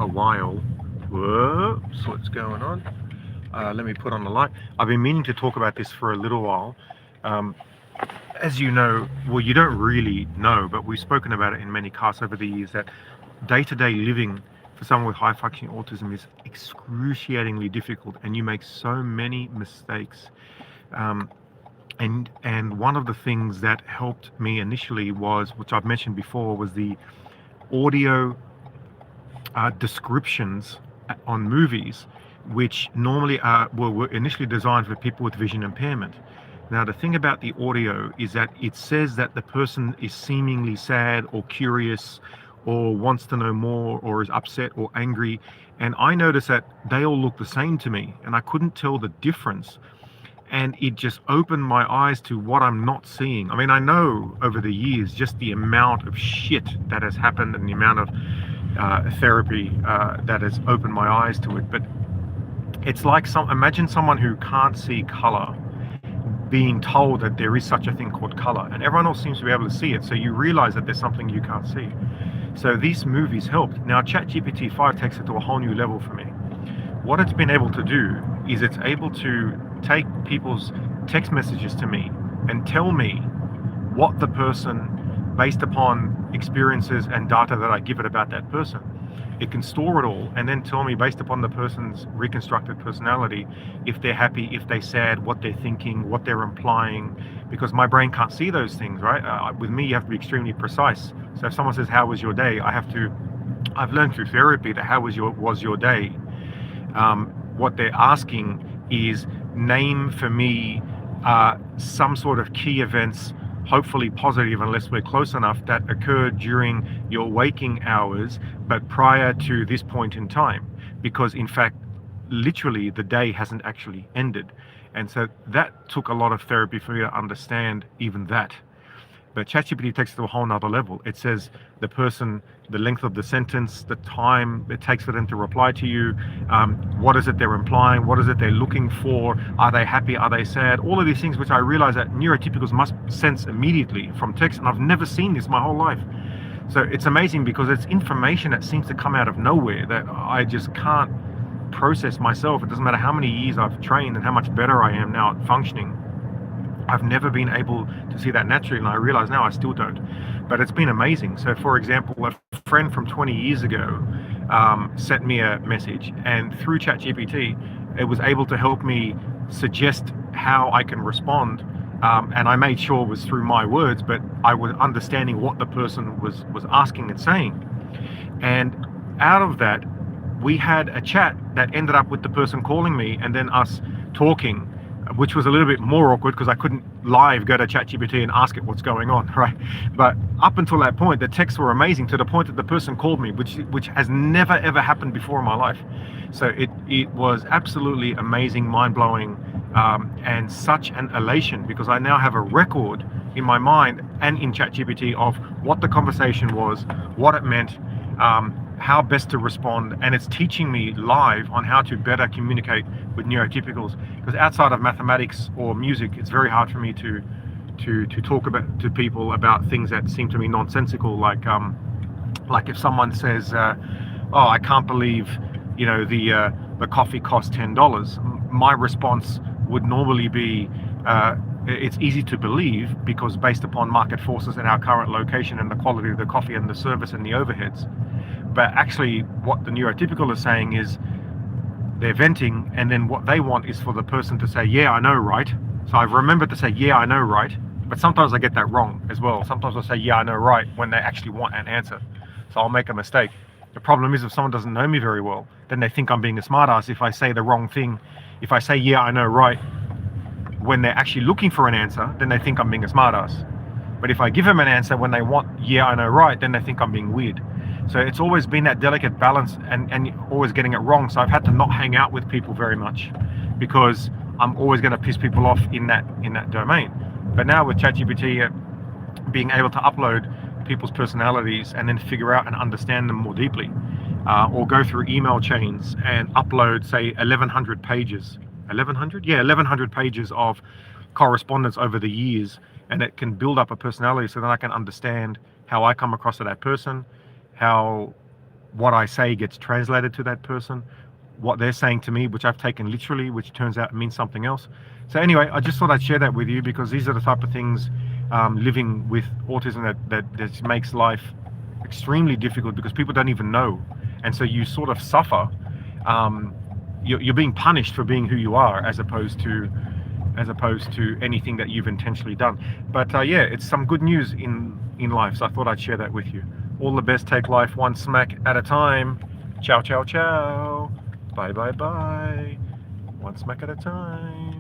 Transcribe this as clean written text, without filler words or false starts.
a while. Whoops, what's going on? Let me put on the light. I've been meaning to talk about this for a little while. Um, as you know, well, you don't really know, but we've spoken about it in many casts over the years that day-to-day living for someone with high-functioning autism is excruciatingly difficult, and you make so many mistakes. Um, and one of the things that helped me initially was, which I've mentioned before, was the audio descriptions on movies, which normally were initially designed for people with vision impairment. Now, the thing about the audio is that it says that the person is seemingly sad or curious or wants to know more or is upset or angry. And I noticed that they all look the same to me and I couldn't tell the difference. And it just opened my eyes to what I'm not seeing. I mean, I know over the years just the amount of shit that has happened and the amount of therapy that has opened my eyes to it. But it's like imagine someone who can't see color being told that there is such a thing called color, and everyone else seems to be able to see it. So you realize that there's something you can't see. So these movies helped. Now, ChatGPT5 takes it to a whole new level for me. What it's been able to do is it's able to take people's text messages to me and tell me what the person, based upon experiences and data that I give it about that person, it can store it all and then tell me, based upon the person's reconstructed personality, if they're happy, if they're sad, what they're thinking, what they're implying, because my brain can't see those things, right? With me, you have to be extremely precise. So if someone says, how was your day? I've learned through therapy that how was your day? What they're asking is name for me some sort of key events, hopefully positive unless we're close enough, that occurred during your waking hours but prior to this point in time, because in fact literally the day hasn't actually ended. And so that took a lot of therapy for me to understand even that. But ChatGPT takes it to a whole nother level. It says the person, the length of the sentence, the time it takes for them to reply to you, what is it they're implying, what is it they're looking for, are they happy, are they sad, all of these things which I realize that neurotypicals must sense immediately from text, and I've never seen this my whole life. So it's amazing because it's information that seems to come out of nowhere that I just can't process myself. It doesn't matter how many years I've trained and how much better I am now at functioning. I've never been able to see that naturally, and I realize now I still don't. But it's been amazing. So, for example, a friend from 20 years ago sent me a message, and through ChatGPT, it was able to help me suggest how I can respond. And I made sure it was through my words, but I was understanding what the person was asking and saying. And out of that, we had a chat that ended up with the person calling me and then us talking, which was a little bit more awkward because I couldn't live go to ChatGPT and ask it what's going on, right? But up until that point, the texts were amazing to the point that the person called me, which has never ever happened before in my life. So it was absolutely amazing, mind-blowing, and such an elation, because I now have a record in my mind and in ChatGPT of what the conversation was, what it meant, how best to respond, and it's teaching me live on how to better communicate with neurotypicals, because outside of mathematics or music, it's very hard for me to talk to people about things that seem to me nonsensical, like if someone says, oh, I can't believe the coffee cost $10. My response would normally be, it's easy to believe because based upon market forces and our current location and the quality of the coffee and the service and the overheads. But actually what the neurotypical is saying is they're venting, and then what they want is for the person to say, yeah, I know, right? So I've remembered to say, yeah, I know, right? But sometimes I get that wrong as well. Sometimes I'll say, yeah, I know, right, when they actually want an answer. So I'll make a mistake. The problem is if someone doesn't know me very well, then they think I'm being a smartass if I say the wrong thing. If I say, yeah, I know, right, when they're actually looking for an answer, then they think I'm being a smartass. But if I give them an answer when they want, yeah, I know, right, then they think I'm being weird. So it's always been that delicate balance and always getting it wrong. So I've had to not hang out with people very much because I'm always going to piss people off in that domain. But now with ChatGPT, being able to upload people's personalities and then figure out and understand them more deeply, or go through email chains and upload, say, 1,100 pages. 1,100? Yeah, 1,100 pages of correspondence over the years, and it can build up a personality so then I can understand how I come across to that person, how what I say gets translated to that person, what they're saying to me, which I've taken literally, which turns out means something else. So anyway, I just thought I'd share that with you, because these are the type of things, living with autism, that just makes life extremely difficult, because people don't even know, and so you sort of suffer. You're being punished for being who you are, as opposed to anything that you've intentionally done. But yeah, it's some good news in life, so I thought I'd share that with you. All the best. Take life one smack at a time. Ciao, ciao, ciao. Bye, bye, bye. One smack at a time.